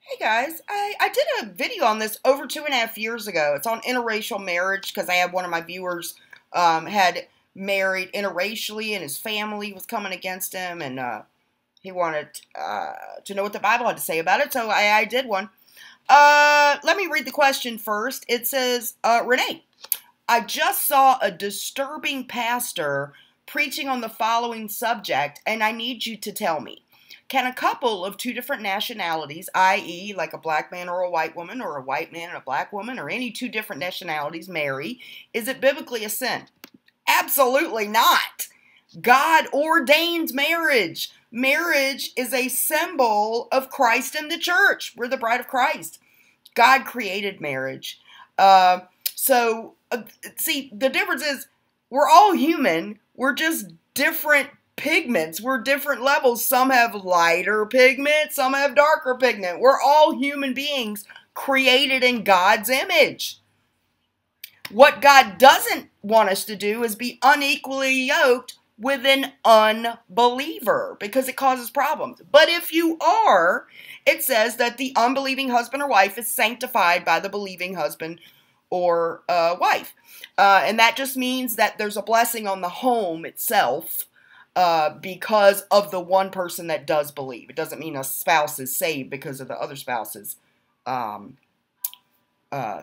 Hey guys, I did a video on this over 2.5 years ago. It's on interracial marriage because I had one of my viewers had married interracially and his family was coming against him and he wanted to know what the Bible had to say about it. So I did one. Let me read the question first. It says, Renee, I just saw a disturbing pastor preaching on the following subject and I need you to tell me. Can a couple of two different nationalities, i.e., like a black man or a white woman, or a white man and a black woman, or any two different nationalities marry? Is it biblically a sin? Absolutely not. God ordains marriage. Marriage is a symbol of Christ and the church. We're the bride of Christ. God created marriage. See, the difference is we're all human. We're just different pigments. We're different levels. Some have lighter pigment, some have darker pigment. We're all human beings created in God's image. What God doesn't want us to do is be unequally yoked with an unbeliever because it causes problems. But if you are, it says that the unbelieving husband or wife is sanctified by the believing husband or wife. And that just means that there's a blessing on the home itself. Because of the one person that does believe. It doesn't mean a spouse is saved because of the other spouse's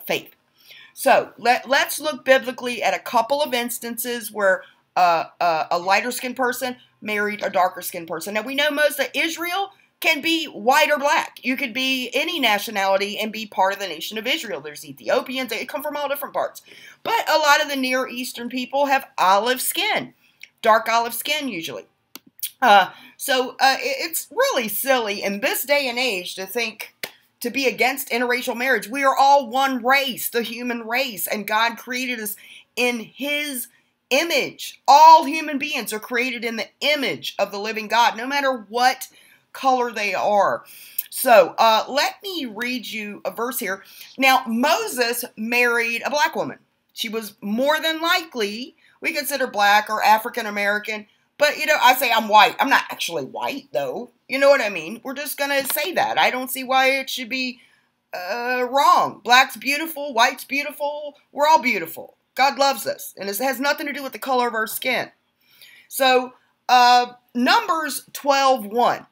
faith. So let's look biblically at a couple of instances where a lighter-skinned person married a darker-skinned person. Now, we know most of Israel can be white or black. You could be any nationality and be part of the nation of Israel. There's Ethiopians. They come from all different parts. But a lot of the Near Eastern people have olive skin. Dark olive skin, usually. It's really silly in this day and age to be against interracial marriage. We are all one race, the human race, and God created us in His image. All human beings are created in the image of the living God, no matter what color they are. So, let me read you a verse here. Now, Moses married a black woman. She was more than likely, we consider black or African American, but I say I'm white. I'm not actually white though. You know what I mean? We're just going to say that. I don't see why it should be wrong. Black's beautiful, white's beautiful. We're all beautiful. God loves us, and it has nothing to do with the color of our skin. So, Numbers 12:1.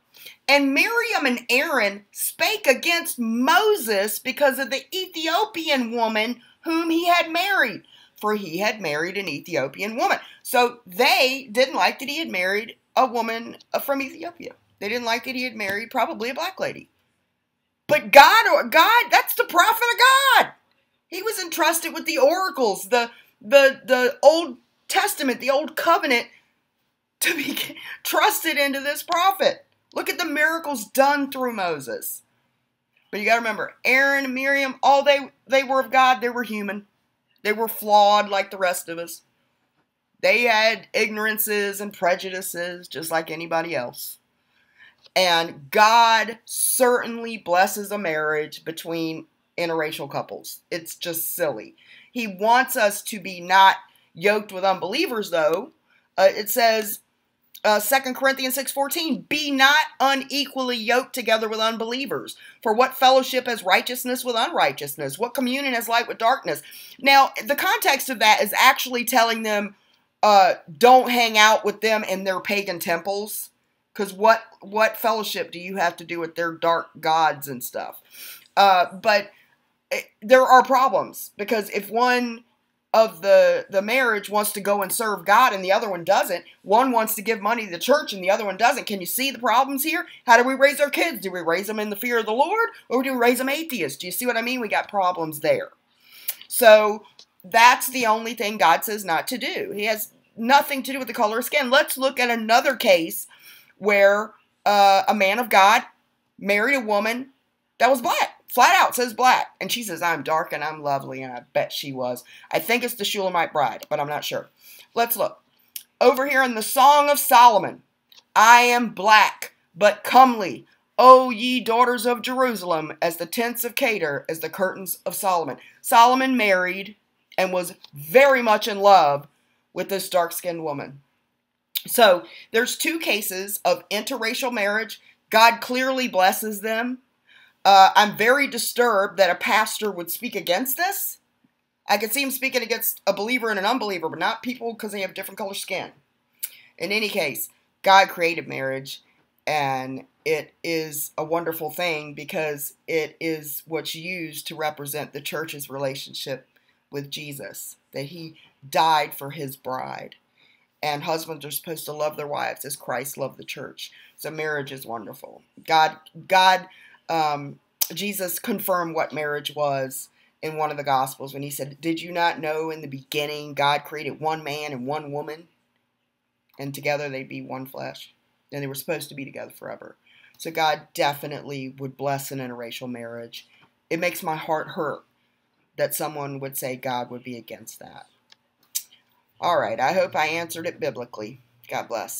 And Miriam and Aaron spake against Moses because of the Ethiopian woman whom he had married. For he had married an Ethiopian woman. So they didn't like that he had married a woman from Ethiopia. They didn't like that he had married probably a black lady. But God, that's the prophet of God. He was entrusted with the oracles, the Old Testament, the Old Covenant, to be trusted into this prophet. Look at the miracles done through Moses. But you got to remember, Aaron and Miriam, all they were of God, they were human. They were flawed like the rest of us. They had ignorances and prejudices just like anybody else. And God certainly blesses a marriage between interracial couples. It's just silly. He wants us to be not yoked with unbelievers, though. It says, 2 Corinthians 6:14, be not unequally yoked together with unbelievers. For what fellowship has righteousness with unrighteousness? What communion has light with darkness? Now, the context of that is actually telling them, don't hang out with them in their pagan temples. Because what fellowship do you have to do with their dark gods and stuff? But there are problems. Because if one of the marriage wants to go and serve God and the other one doesn't. One wants to give money to the church and the other one doesn't. Can you see the problems here? How do we raise our kids? Do we raise them in the fear of the Lord or do we raise them atheists? Do you see what I mean? We got problems there. So that's the only thing God says not to do. He has nothing to do with the color of skin. Let's look at another case where a man of God married a woman that was black. Flat out says black. And she says, I'm dark and I'm lovely. And I bet she was. I think it's the Shulamite bride, but I'm not sure. Let's look. Over here in the Song of Solomon. I am black, but comely. O ye daughters of Jerusalem, as the tents of Kedar, as the curtains of Solomon. Solomon married and was very much in love with this dark-skinned woman. So there's two cases of interracial marriage. God clearly blesses them. I'm very disturbed that a pastor would speak against this. I could see him speaking against a believer and an unbeliever, but not people because they have different color skin. In any case, God created marriage, and it is a wonderful thing because it is what's used to represent the church's relationship with Jesus, that he died for his bride. And husbands are supposed to love their wives as Christ loved the church. So marriage is wonderful. Jesus confirmed what marriage was in one of the Gospels when he said, "Did you not know in the beginning God created one man and one woman? And together they'd be one flesh." And they were supposed to be together forever. So God definitely would bless an interracial marriage. It makes my heart hurt that someone would say God would be against that. All right, I hope I answered it biblically. God bless.